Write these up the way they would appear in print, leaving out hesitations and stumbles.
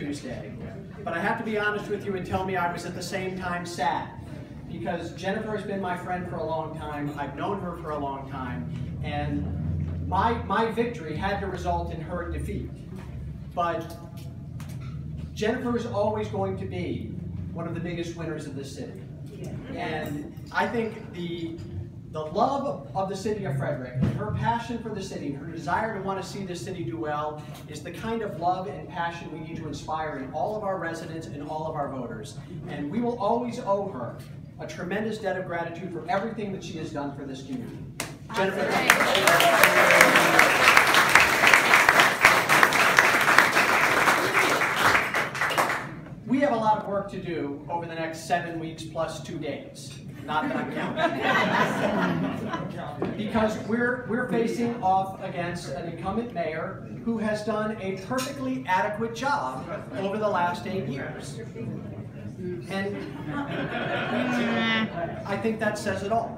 Tuesday. But I have to be honest with you and tell me I was at the same time sad, because Jennifer has been my friend for a long time. I've known her for a long time, and my victory had to result in her defeat. But Jennifer is always going to be one of the biggest winners of this city. And I think the love of the city of Frederick, and her passion for the city, her desire to want to see this city do well, is the kind of love and passion we need to inspire in all of our residents and all of our voters. And we will always owe her a tremendous debt of gratitude for everything that she has done for this community. Jennifer. We have a lot of work to do over the next 7 weeks plus 2 days. Not that I'm counting. Because we're facing off against an incumbent mayor who has done a perfectly adequate job over the last 8 years. And I think that says it all.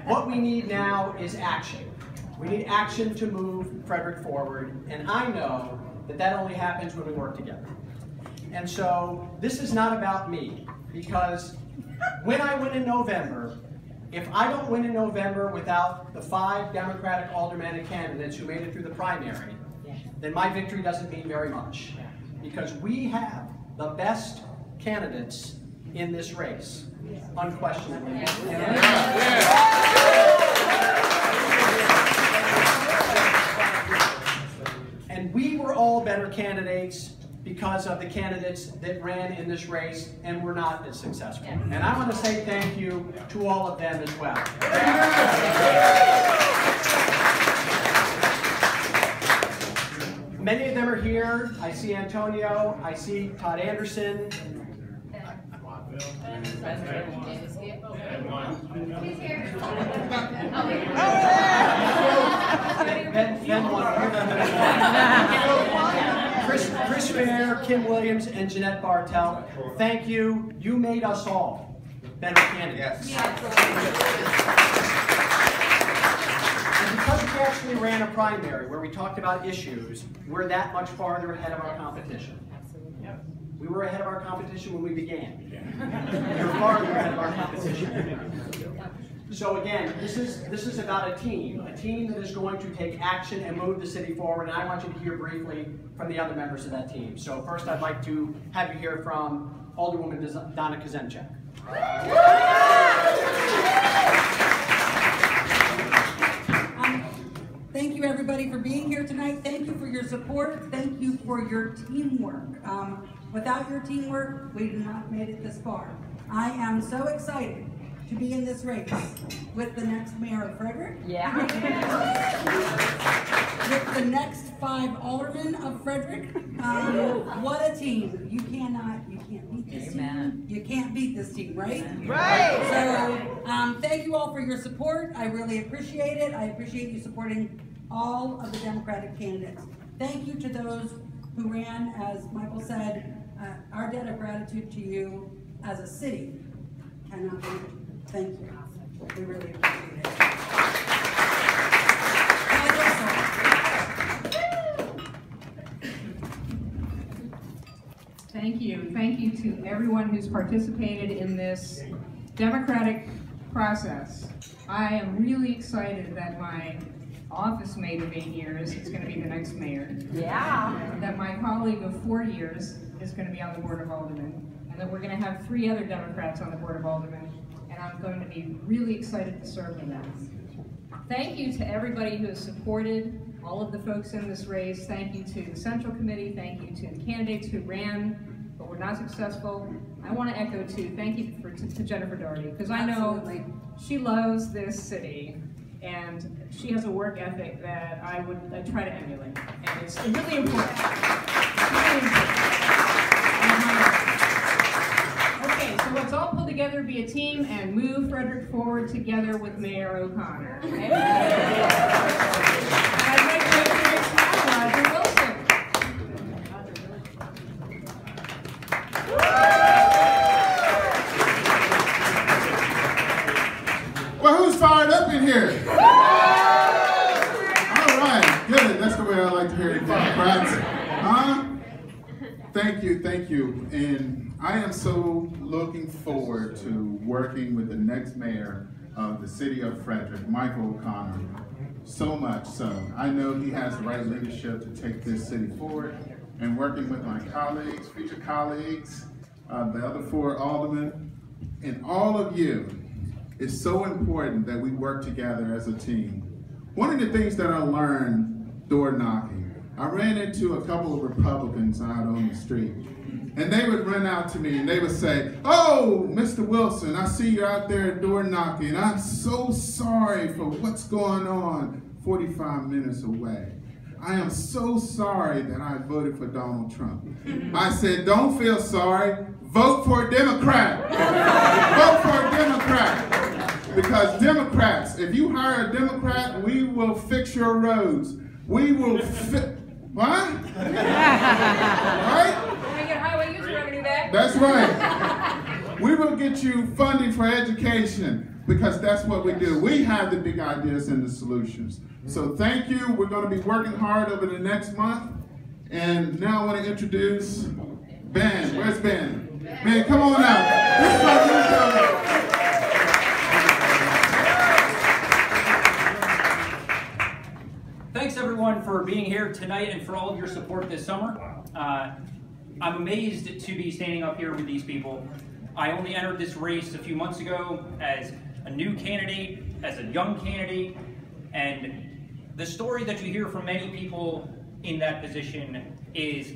What we need now is action. We need action to move Frederick forward, and I know that that only happens when we work together. And so this is not about me, because when I win in November, if I don't win in November without the 5 Democratic aldermanic candidates who made it through the primary, then my victory doesn't mean very much. Because we have the best candidates in this race, unquestionably. And we were all better candidates because of the candidates that ran in this race and were not as successful. And I want to say thank you to all of them as well. Many of them are here. I see Antonio, I see Todd Anderson. Chris Fair, Kim Williams, and Jeanette Bartel. Thank you. You made us all better candidates. Yes. And because we actually ran a primary where we talked about issues, we're that much farther ahead of our competition. We were ahead of our competition when we began. We were farther ahead of our competition. So again, this is about a team that is going to take action and move the city forward, and I want you to hear briefly from the other members of that team. So first I'd like to have you hear from Alderwoman Donna Kazenchak. Thank you everybody for being here tonight. Thank you for your support. Thank you for your teamwork. Without your teamwork, we would not have made it this far. I am so excited to be in this race with the next mayor of Frederick. Yeah. With the next 5 aldermen of Frederick. What a team. You can't beat this team. You can't beat this team, right? Right. So thank you all for your support. I really appreciate it. I appreciate you supporting all of the Democratic candidates. Thank you to those who ran. As Michael said, our debt of gratitude to you as a city cannot be. Thank you. We really appreciate it. Thank you. Thank you to everyone who's participated in this democratic process. I am really excited that my office mate of 8 years is going to be the next mayor. Yeah. That my colleague of 4 years is going to be on the Board of Aldermen, and that we're going to have 3 other Democrats on the Board of Aldermen. And I'm going to be really excited to serve in that. Thank you to everybody who has supported all of the folks in this race. Thank you to the Central Committee. Thank you to the candidates who ran but were not successful. I want to echo too, thank you to Jennifer Doherty, because I know she loves this city and she has a work ethic that I try to emulate. And it's really important. It's really important. Okay, so let's all pull together, be a team, and move Frederick forward together with Mayor O'Connor. And I'd like to introduce Roger Wilson. Well, who's fired up in here? All right, good. That's the way I like to hear it. Congrats. Thank you. And I am so looking forward to working with the next mayor of the city of Frederick, Michael O'Connor. So much so. I know he has the right leadership to take this city forward, and working with my colleagues, future colleagues, the other 4 aldermen, and all of you, it's so important that we work together as a team. One of the things that I learned door knocking, I ran into a couple of Republicans out on the street, and they would run out to me and they would say, "Oh, Mr. Wilson, I see you're out there door knocking. I'm so sorry for what's going on 45 minutes away. I am so sorry that I voted for Donald Trump." I said, "Don't feel sorry. Vote for a Democrat." Vote for a Democrat. Because Democrats, if you hire a Democrat, we will fix your roads. We will fix, what? Right? We get highway user revenue back. That's right. We will get you funding for education, because that's what we do. We have the big ideas and the solutions. So thank you. We're going to be working hard over the next month. And now I want to introduce Ben. Where's Ben? Ben, come on out. This is our new governor. Thanks everyone for being here tonight and for all of your support this summer. I'm amazed to be standing up here with these people. I only entered this race a few months ago as a new candidate, as a young candidate, and the story that you hear from many people in that position is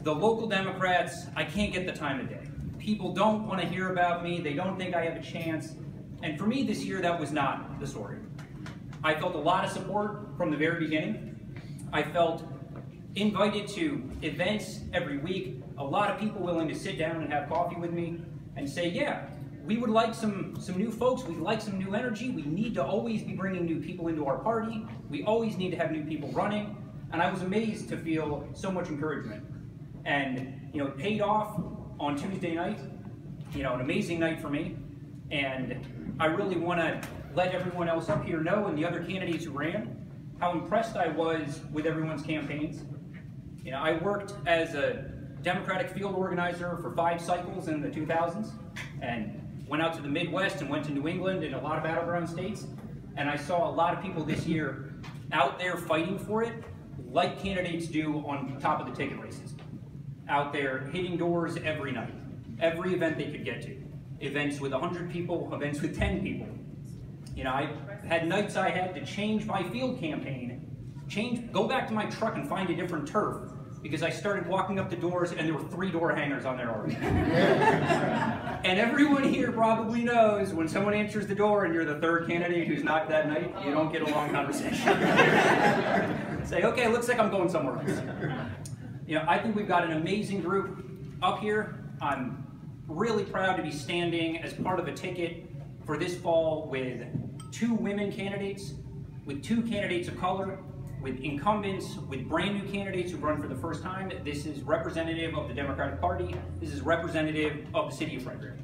the local Democrats, I can't get the time of day. People don't want to hear about me, they don't think I have a chance, and for me this year that was not the story. I felt a lot of support from the very beginning. I felt invited to events every week, a lot of people willing to sit down and have coffee with me and say, yeah, we would like some new folks, we'd like some new energy, we need to always be bringing new people into our party, we always need to have new people running, and I was amazed to feel so much encouragement. And it paid off on Tuesday night, an amazing night for me, and I really want to let everyone else up here know, and the other candidates who ran, how impressed I was with everyone's campaigns. I worked as a Democratic field organizer for 5 cycles in the 2000s, and went out to the Midwest and went to New England and a lot of battleground states, and I saw a lot of people this year out there fighting for it, like candidates do on top of the ticket races. Out there hitting doors every night, every event they could get to. Events with 100 people, events with 10 people. I had nights I had to change my field campaign, go back to my truck and find a different turf, because I started walking up the doors and there were 3 door hangers on there already. And everyone here probably knows when someone answers the door and you're the 3rd candidate who's knocked that night, you don't get a long conversation. Say, okay, looks like I'm going somewhere else. I think we've got an amazing group up here. I'm really proud to be standing as part of a ticket for this fall with 2 women candidates, with 2 candidates of color, with incumbents, with brand new candidates who run for the first time. This is representative of the Democratic Party. This is representative of the city of Frederick.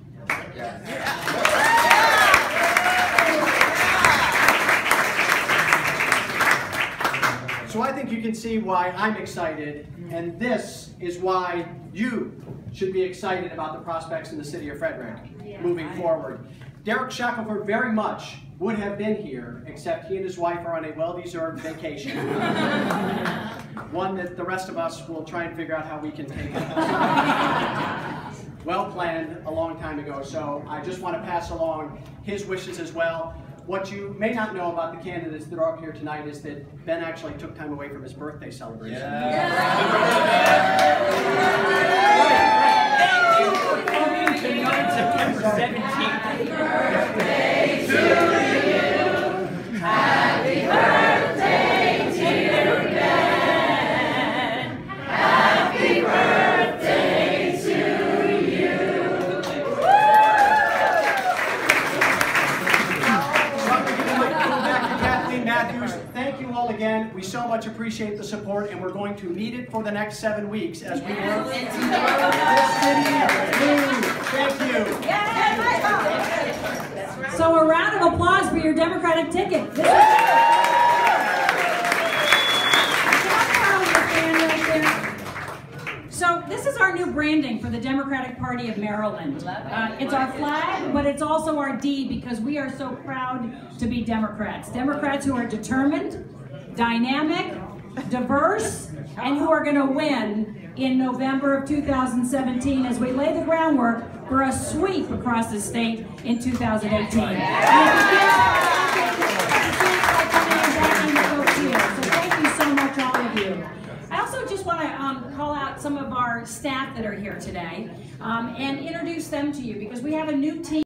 So I think you can see why I'm excited, and this is why you should be excited about the prospects in the city of Frederick moving forward. Derek Shackelford very much would have been here, except he and his wife are on a well-deserved vacation. One that the rest of us will try and figure out how we can take it. Well planned a long time ago, so I just want to pass along his wishes as well. What you may not know about the candidates that are up here tonight is that Ben actually took time away from his birthday celebration. Thank you for coming tonight, September 17th. Happy birthday to you. Happy birthday, dear Ben. Happy birthday to you. Kathleen Matthews, thank you all again. We so much appreciate the support, and we're going to need it for the next 7 weeks as we work this city. Thank you. So a round of applause for your Democratic ticket. So this is our new branding for the Democratic Party of Maryland. It's our flag, but it's also our D because we are so proud to be Democrats. Democrats who are determined, dynamic, diverse, and who are going to win in November of 2017 as we lay the groundwork for a sweep across the state in 2018. So thank you so much, all of you. I also just want to call out some of our staff that are here today and introduce them to you because we have a new team.